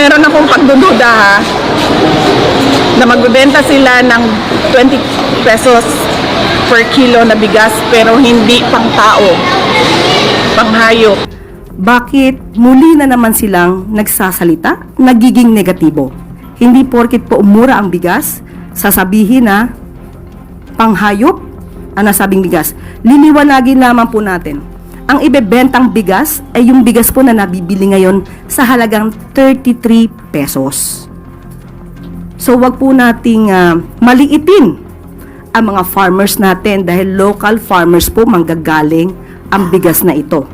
Meron akong pagdududa ha, na magbebenta sila ng 20 pesos per kilo na bigas pero hindi pang tao, pang hayop. Bakit muli na naman silang nagsasalita, nagiging negatibo? Hindi porket po umura ang bigas, sasabihin na panghayop ang nasabing bigas. Liliwanagin naman po natin. Ang ibebentang bigas ay yung bigas po na nabibili ngayon sa halagang 33 pesos. So wag po nating maliitin ang mga farmers natin dahil local farmers po manggagaling ang bigas na ito.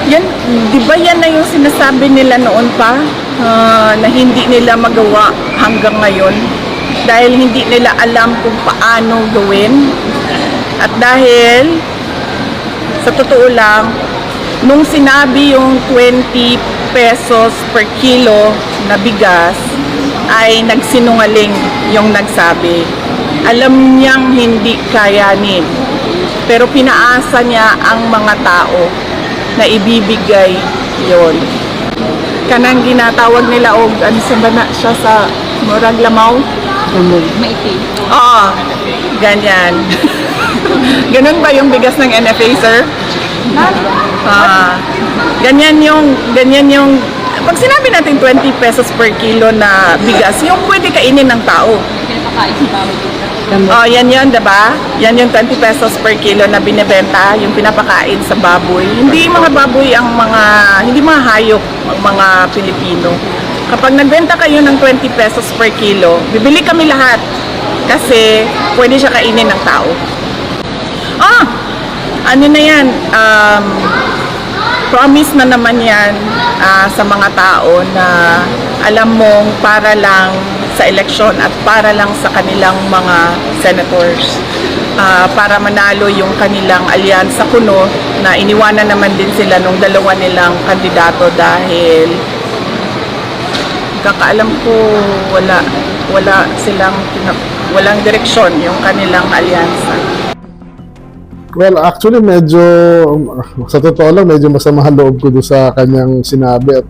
Yan, di ba yan na yung sinasabi nila noon pa na hindi nila magawa hanggang ngayon dahil hindi nila alam kung paano gawin at dahil sa totoo lang nung sinabi yung 20 pesos per kilo na bigas ay nagsinungaling yung nagsabi. Alam niyang hindi kayanin pero pinaasa niya ang mga tao na ibibigay yon. Kanang ginatawag nila og ano sa bana siya sa murag lamaw? Maitim. Oo, ganyan. Ganun ba yung bigas ng NFA, sir? Ganyan yung pag sinabi natin 20 pesos per kilo na bigas, yung pwede kainin ng tao. Pinapakain sa baboy. Oh, yan yun, diba? Yan yung 20 pesos per kilo na binebenta, yung pinapakain sa baboy. Hindi mga baboy ang hindi mga hayop ang mga Pilipino. Kapag nagbenta kayo ng 20 pesos per kilo, bibili kami lahat kasi pwede siya kainin ng tao. Ano na yan? Promise na naman yan sa mga tao na alam mong para lang sa eleksyon at para lang sa kanilang mga senators para manalo yung kanilang alyansa kuno na iniwanan naman din sila nung dalawa nilang kandidato dahil kakaalam ko walang direksyon yung kanilang alyansa. Well, actually sa totoo lang medyo masama ang loob ko doon sa kanyang sinabi at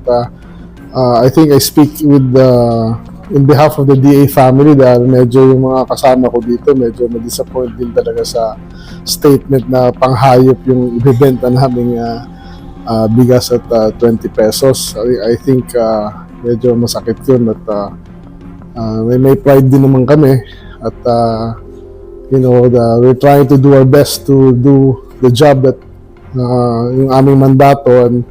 I think I speak with in behalf of the DA family dahil medyo yung mga kasama ko dito medyo na-disappoint din talaga sa statement na panghayop yung ibebenta naming bigas at 20 pesos. I think medyo masakit yun at may pride din naman kami at we're trying to do our best to do the job that yung aming mandato, and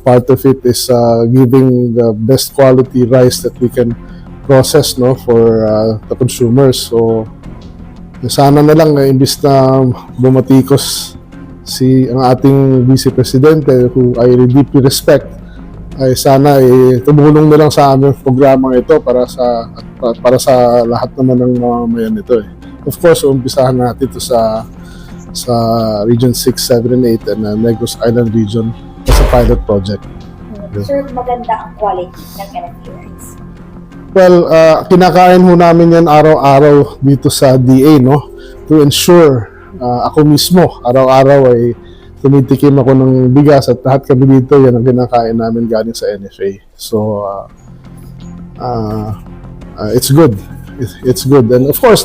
part of it is giving the best quality rice that we can process for the consumers. So sana na lang imbis na bumatikos ang ating Vice Presidente who I deeply respect, ay sana tumulong na lang sa aming programang ito para sa lahat naman ng mamamayan nito. Of course, umpisahan natin ito sa Region 6, 7, and 8 and Negros Island Region as a pilot project. Sir, maganda ang quality ng NFA rice. Well, kinakain ho namin yan araw-araw dito sa DA, to ensure ako mismo, araw-araw ay tumitikim ako ng bigas at lahat kami dito, yan ang kinakain namin galing sa NFA. So, it's good. It's good. And of course,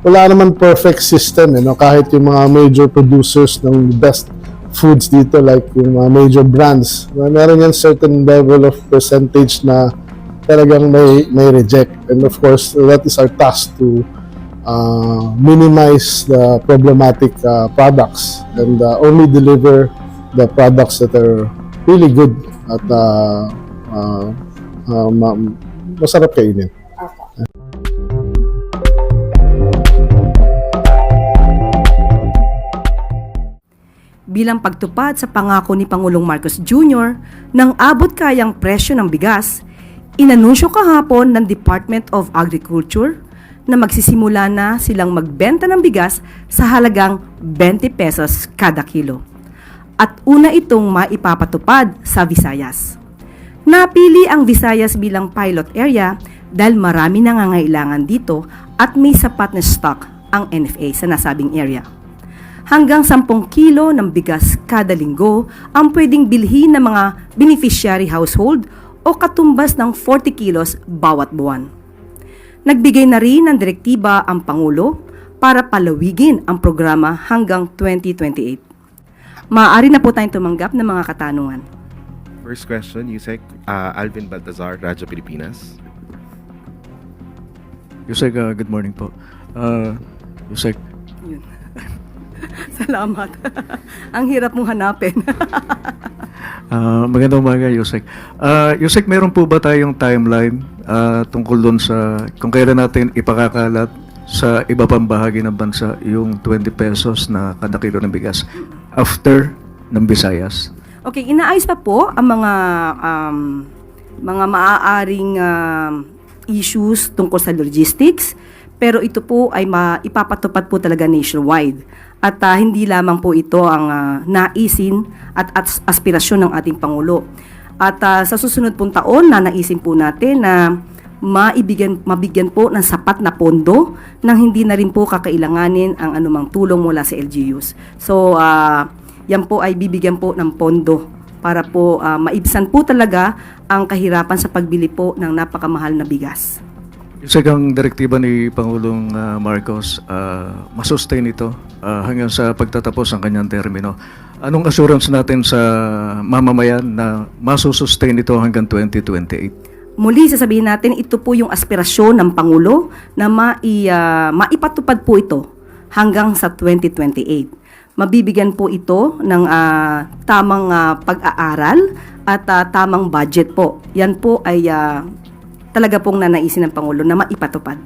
wala naman perfect system, kahit yung mga major producers ng best foods dito, like yung mga major brands, meron yan certain level of percentage na talagang may reject. And of course, that is our task to minimize the problematic products and only deliver the products that are really good at masarap kainin. Bilang pagtupad sa pangako ni Pangulong Marcos Jr. ng abot kayang presyo ng bigas, inanunsyo kahapon ng Department of Agriculture na magsisimula na silang magbenta ng bigas sa halagang 20 pesos kada kilo. At una itong maipapatupad sa Visayas. Napili ang Visayas bilang pilot area dahil marami nangangailangan dito at may sapat na stock ang NFA sa nasabing area. hanggang 10 kilo ng bigas kada linggo ang pwedeng bilhin ng mga beneficiary household o katumbas ng 40 kilos bawat buwan. Nagbigay na rin ng direktiba ang Pangulo para palawigin ang programa hanggang 2028. Maaari na po tayong tumanggap ng mga katanungan. First question, Yusek. Alvin Baltazar, Radyo Pilipinas. Yusek, good morning po. Yusek, Yun. Salamat. Ang hirap mong hanapin. magandang umaga, Yusek. Yusek, meron po ba tayong timeline tungkol doon sa kung kailan natin ipakakalat sa iba pang bahagi ng bansa yung 20 pesos na kada kilo ng bigas after ng Visayas? Okay, inaayos pa po ang mga maaaring issues tungkol sa logistics, pero ito po ay ipapatupad po talaga nationwide. At hindi lamang po ito ang naisin at aspirasyon ng ating Pangulo. At sa susunod pong taon, nanaisin po natin na mabigyan po ng sapat na pondo nang hindi na rin po kakailanganin ang anumang tulong mula sa LGUs. So, yan po ay bibigyan po ng pondo para po maibsan po talaga ang kahirapan sa pagbili po ng napakamahal na bigas. Yusek, ang direktiba ni Pangulong Marcos, masustain ito hanggang sa pagtatapos ng kanyang termino. Anong assurance natin sa mamamayan na masusustain ito hanggang 2028? Muli, sasabihin natin, ito po yung aspirasyon ng Pangulo na maipatupad po ito hanggang sa 2028. Mabibigyan po ito ng tamang pag-aaral at tamang budget po. Yan po ay talaga pong nanaisin ng Pangulo na maipatupad.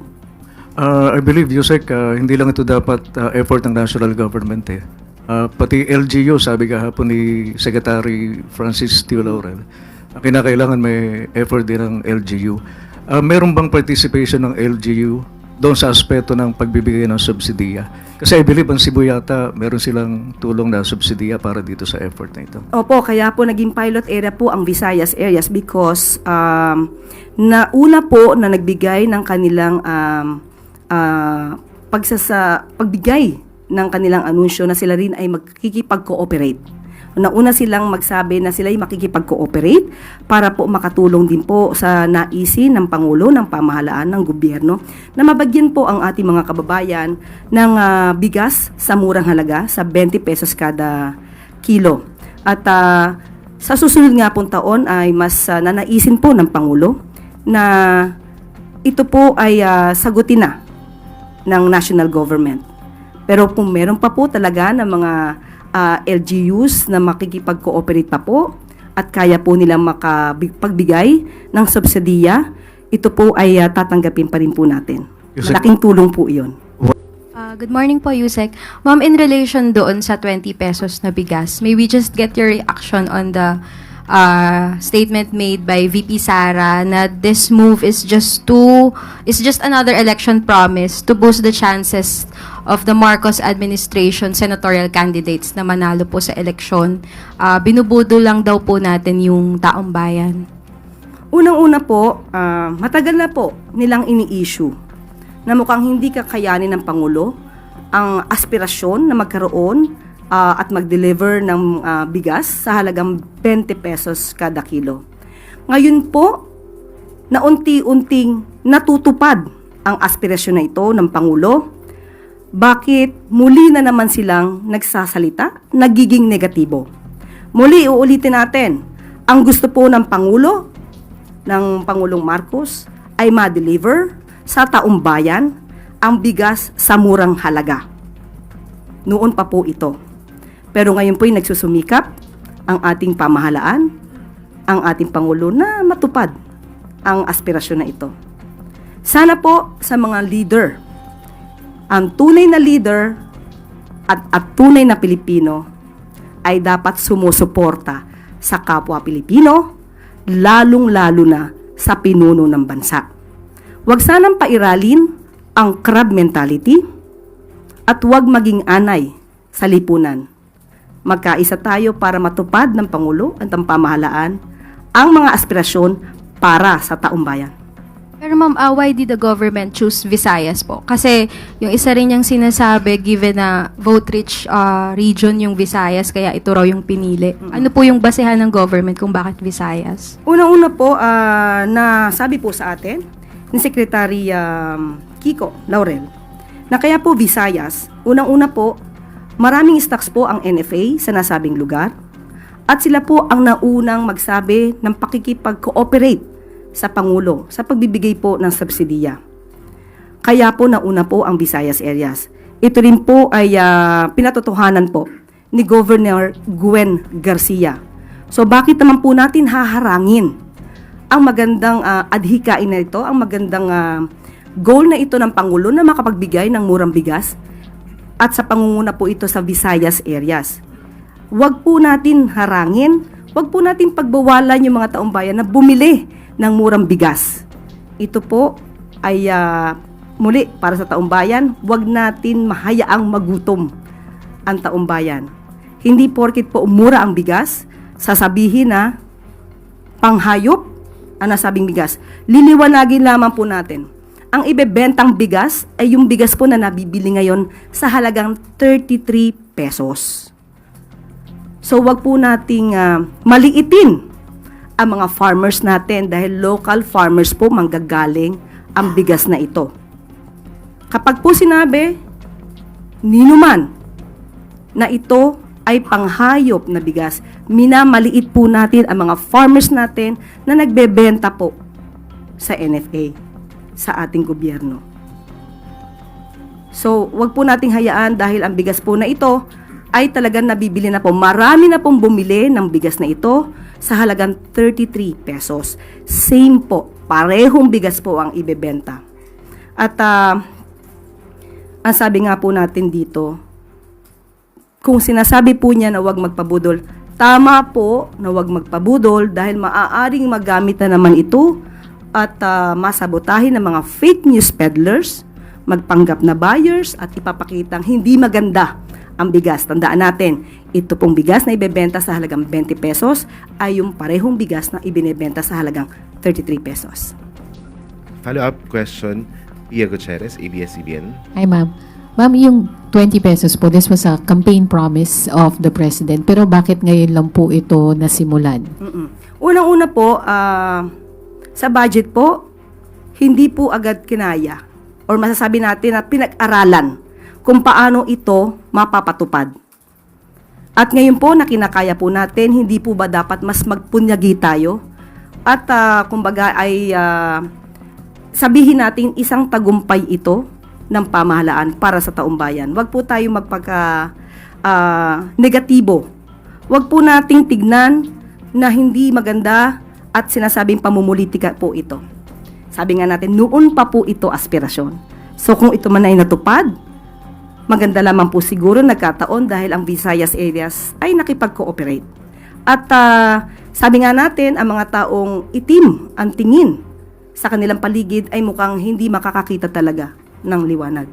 I believe, Yusek, hindi lang ito dapat effort ng national government eh. Pati LGU, sabi kahapon ni Secretary Francis Teo Laurel, kinakailangan may effort din ng LGU. Meron bang participation ng LGU doon sa aspeto ng pagbibigay ng subsidiya? Kasi I believe ang Cebu yata, meron silang tulong na subsidiya para dito sa effort na ito. Opo, kaya po naging pilot area po ang Visayas areas because nauna po na nagbigay ng kanilang pagbigay ng kanilang anunsyo na sila rin ay magkikipag-cooperate. Nauna silang magsabi na sila ay makikipag-cooperate para po makatulong din po sa naisin ng Pangulo, ng pamahalaan, ng gobyerno na mabagyan po ang ating mga kababayan ng bigas sa murang halaga sa 20 pesos kada kilo. At sa susunod nga pong taon ay mas nanaisin po ng Pangulo na ito po ay sagutin na ng national government. Pero kung meron pa po talaga ng mga LGUs na makikipag-cooperate pa po at kaya po nilang makapagbigay ng subsidiya, ito po ay tatanggapin pa rin po natin. Malaking tulong po iyon. Good morning po, Yusek. Ma'am, in relation doon sa 20 pesos na bigas, may we just get your reaction on the statement made by VP Sara na this move is just another election promise to boost the chances of the Marcos administration senatorial candidates na manalo po sa eleksyon. Binubudo lang daw po natin yung taong bayan. Unang-una po, matagal na po nilang ini-issue na mukhang hindi kakayanin ng Pangulo ang aspirasyon na magkaroon at mag-deliver ng bigas sa halagang 20 pesos kada kilo. Ngayon po, na unti-unting natutupad ang aspirasyon na ito ng Pangulo. Bakit muli na naman silang nagsasalita, nagiging negatibo? Muli, uulitin natin, ang gusto po ng Pangulo, ng Pangulong Marcos, ay ma-deliver sa taong bayan ang bigas sa murang halaga. Noon pa po ito. Pero ngayon po'y nagsusumikap ang ating pamahalaan, ang ating Pangulo na matupad ang aspirasyon na ito. Sana po sa mga leader, ang tunay na leader at tunay na Pilipino ay dapat sumusuporta sa kapwa Pilipino, lalong-lalo na sa pinuno ng bansa. Huwag sanang pairalin ang crab mentality at huwag maging anay sa lipunan. Magkaisa tayo para matupad ng Pangulo at ng pamahalaan ang mga aspirasyon para sa taong bayan. Pero ma'am, why did the government choose Visayas po? Kasi yung isa rin niyang sinasabi, given na vote-rich region yung Visayas, kaya ito raw yung pinili. Ano po yung basehan ng government kung bakit Visayas? Unang-una po, na sabi po sa atin ni Secretary Kiko Laurel, na kaya po Visayas, unang-una po, maraming stocks po ang NFA sa nasabing lugar at sila po ang naunang magsabi ng pakikipag-cooperate sa Pangulo sa pagbibigay po ng subsidiya. Kaya po nauna po ang Visayas areas. Ito rin po ay pinatotohanan po ni Governor Gwen Garcia. So bakit naman po natin haharangin ang magandang adhikain na ito, ang magandang goal na ito ng Pangulo na makapagbigay ng murang bigas at sa pangunguna po ito sa Visayas areas. Huwag po natin harangin, huwag po natin pagbawalan yung mga taong bayan na bumili ng murang bigas. Ito po ay muli para sa taong bayan, huwag natin mahayaang magutom ang taong bayan. Hindi porkit po umura ang bigas, sasabihin na panghayop ang nasabing bigas. Liliwanagin lamang po natin. Ang ibebentang bigas ay yung bigas po na nabibili ngayon sa halagang 33 pesos. So wag po nating maliitin ang mga farmers natin dahil local farmers po manggagaling ang bigas na ito. Kapag po sinabi, ninuman na ito ay panghayop na bigas, minamaliit po natin ang mga farmers natin na nagbebenta po sa NFA, sa ating gobyerno. So, wag po nating hayaan dahil ang bigas po na ito ay talagang nabibili na po. Marami na pong bumili ng bigas na ito sa halagang 33 pesos. Same po, parehong bigas po ang ibebenta. At ang sabi nga po natin dito, kung sinasabi po niya na huwag magpabudol, tama po na huwag magpabudol dahil maaaring magamit na naman ito at masabotahin ng mga fake news peddlers, magpanggap na buyers at ipapakitang hindi maganda ang bigas. Tandaan natin, ito pong bigas na ibebenta sa halagang 20 pesos ay yung parehong bigas na ibinebenta sa halagang 33 pesos. Follow-up question, Pia Gutierrez, ABS-CBN. Hi, ma'am. Ma'am, yung 20 pesos po, this was a campaign promise of the President. Pero bakit ngayon lang po ito nasimulan? Unang-una po, sa budget po, hindi po agad kinaya or masasabi natin na pinag-aralan kung paano ito mapapatupad. At ngayon po, na kinakaya po natin, hindi po ba dapat mas magpunyagi tayo? At kumbaga ay sabihin natin isang tagumpay ito ng pamahalaan para sa taong bayan. Huwag po tayo negatibo. Huwag po nating tignan na hindi maganda at sinasabing pamumulitika po ito. Sabi nga natin, noon pa po ito aspirasyon. So kung ito man ay natupad, maganda lamang po siguro nagkataon dahil ang Visayas areas ay nakipag-cooperate. At sabi nga natin, ang mga taong itim ang tingin sa kanilang paligid ay mukhang hindi makakakita talaga ng liwanag.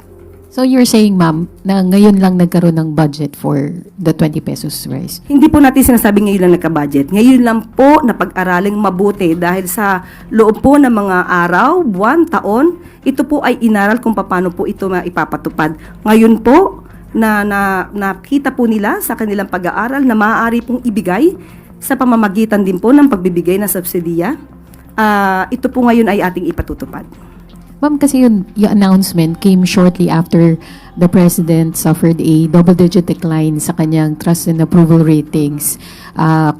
So you're saying, ma'am, na ngayon lang nagkaroon ng budget for the 20 pesos rice? Hindi po natin sinasabi ngayon lang nagka-budget. Ngayon lang po na pag-araling mabuti dahil sa loob po ng mga araw, buwan, taon, ito po ay inaral kung paano po ito maipapatupad. Ngayon po, na nakita po nila sa kanilang pag-aaral na maaari pong ibigay sa pamamagitan din po ng pagbibigay ng subsidiya. Ito po ngayon ay ating ipatutupad. Ma'am, kasi yung announcement came shortly after the President suffered a double-digit decline sa kanyang trust and approval ratings,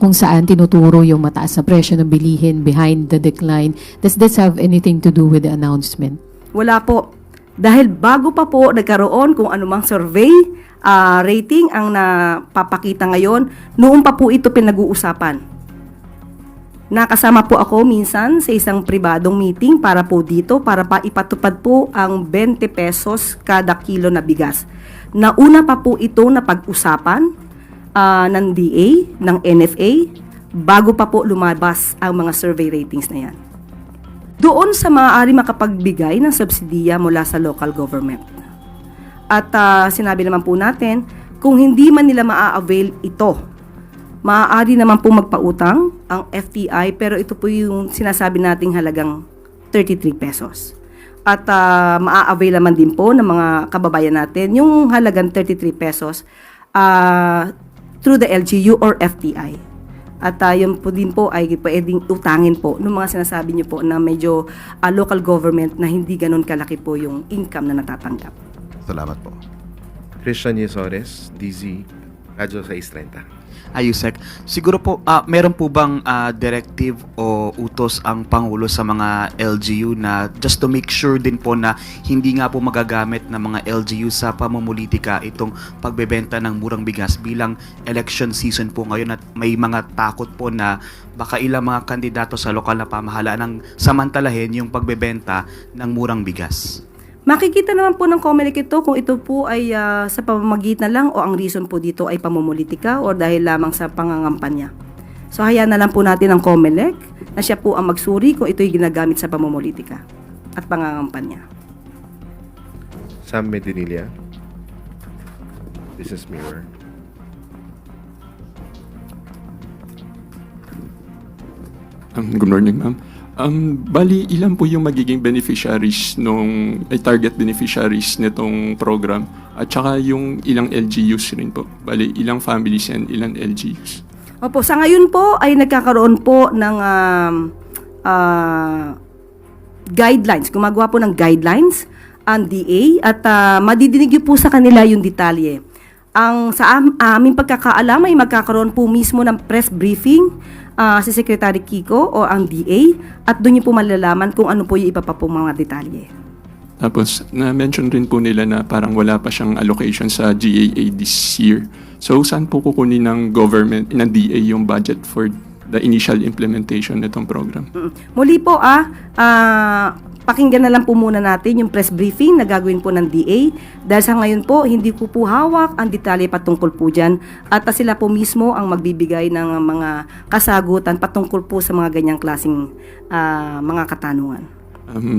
kung saan tinuturo yung mataas na presyo ng bilihin behind the decline. Does this have anything to do with the announcement? Wala po. Dahil bago pa po nagkaroon kung anumang survey, rating ang napapakita ngayon, noon pa po ito pinag-uusapan. Nakasama po ako minsan sa isang pribadong meeting para po dito, para pa ipatupad po ang 20 pesos kada kilo na bigas. Nauna pa po ito na pag-usapan ng DA, ng NFA, bago pa po lumabas ang mga survey ratings na yan. Doon sa maaari makapagbigay ng subsidiya mula sa local government. At sinabi naman po natin, kung hindi man nila maa-avail ito, maaari naman po magpautang ang FTI, pero ito po yung sinasabi nating halagang 33 pesos. At maa-avail naman din po ng mga kababayan natin yung halagang 33 pesos through the LGU or FTI. At yun po din po ay pwedeng utangin po ng mga sinasabi niyo po na medyo local government na hindi ganun kalaki po yung income na natatanggap. Salamat po. Christian Yesores, DZ, Radyo 630. Ayusek, siguro po, meron po bang directive o utos ang Pangulo sa mga LGU na just to make sure din po na hindi nga po magagamit ng mga LGU sa pamumulitika itong pagbebenta ng murang bigas bilang election season po ngayon at may mga takot po na baka ilang mga kandidato sa lokal na pamahalaan ang samantalahin yung pagbebenta ng murang bigas? Makikita naman po ng COMELEC ito kung ito po ay sa pamamagitan lang o ang reason po dito ay pamumulitika o dahil lamang sa pangangampanya. So hayaan na lang po natin ang COMELEC na siya po ang magsuri kung ito'y ginagamit sa pamumulitika at pangangampanya. Sam Medinilla, Business Mirror. Good morning, ma'am. Bali, ilan po yung magiging beneficiaries target beneficiaries nitong program? At saka yung ilang LGUs rin po. Bali, ilang families and ilang LGUs? Opo, sa ngayon po ay nagkakaroon po ng guidelines. Gumagawa po ng guidelines ang DA at madidinig po sa kanila yung detalye. Sa aming pagkakaalam ay magkakaroon po mismo ng press briefing si Secretary Kiko o ang DA at doon niyo po malalaman kung ano po yung iba pa po mga detalye. Tapos, na-mention rin po nila na parang wala pa siyang allocation sa GAA this year. So, saan po kukunin ng government, ng DA yung budget for the initial implementation nitong program? Muli po pakinggan na lang po muna natin yung press briefing na gagawin po ng DA dahil sa ngayon po hindi ko po hawak ang detalye patungkol po dyan at sila po mismo ang magbibigay ng mga kasagutan patungkol po sa mga ganyang klaseng mga katanungan.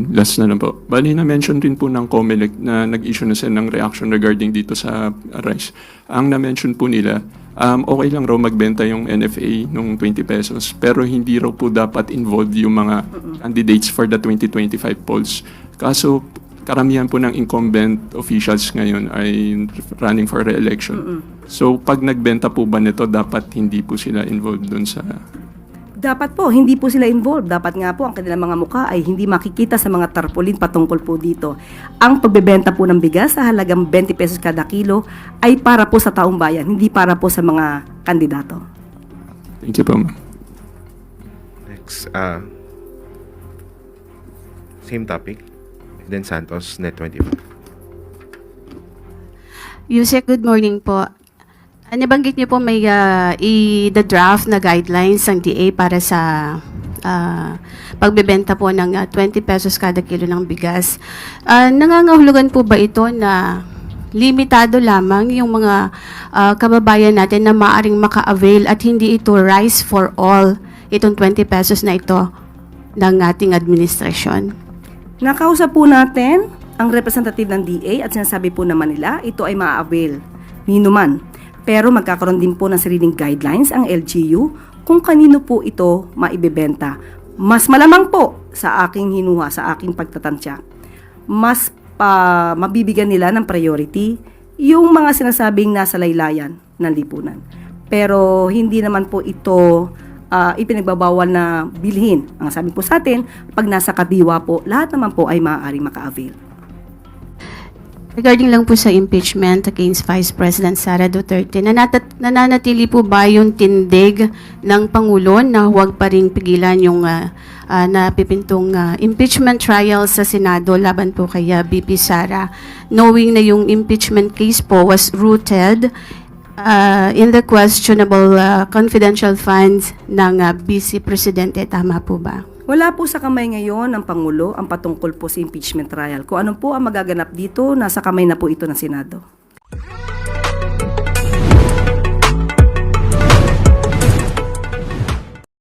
Last na lang po. Bali, na-mention rin po ng COMELEC na nag-issue na sila ng reaction regarding dito sa rice. Ang na-mention po nila, okay lang raw magbenta yung NFA nung 20 pesos pero hindi raw po dapat involved yung mga candidates for the 2025 polls. Kaso karamihan po ng incumbent officials ngayon ay running for re-election. So pag nagbenta po ba nito, dapat hindi po sila involved dun sa... Dapat po, hindi po sila involved. Dapat nga po, ang kanilang mga mukha ay hindi makikita sa mga tarpaulin patungkol po dito. Ang pagbebenta po ng bigas sa halagang 20 pesos kada kilo ay para po sa taong bayan, hindi para po sa mga kandidato. Thank you po, ma'am. Next, same topic. Then Santos, Net25. Yusek, good morning po. Nabanggit niyo po may the draft na guidelines ng DA para sa pagbebenta po ng 20 pesos kada kilo ng bigas. Nangangahulugan po ba ito na limitado lamang yung mga kababayan natin na maaring maka-avail at hindi ito rice for all, itong 20 pesos na ito ng ating administrasyon? Nakausap po natin ang representative ng DA at sinasabi po naman nila ito ay ma-avail ninuman. Pero magkakaroon din po ng sariling guidelines ang LGU kung kanino po ito maibebenta. Mas malamang po sa aking hinuha, sa aking pagtatansya, mas mabibigyan nila ng priority yung mga sinasabing nasa laylayan ng lipunan. Pero hindi naman po ito ipinagbabawal na bilhin. Ang sabi po sa atin, pag nasa kadiwa po, lahat naman po ay maaaring maka-avail. Regarding lang po sa impeachment against Vice President Sara Duterte, nananatili po ba yung tindig ng Pangulo na huwag pa rin pigilan yung napipintong impeachment trial sa Senado laban po kay BP Sara, knowing na yung impeachment case po was rooted in the questionable confidential funds ng Vice Presidente? Tama po ba? Wala po sa kamay ngayon ng Pangulo ang patungkol po sa impeachment trial. Kung ano po ang magaganap dito, nasa kamay na po ito ng Senado.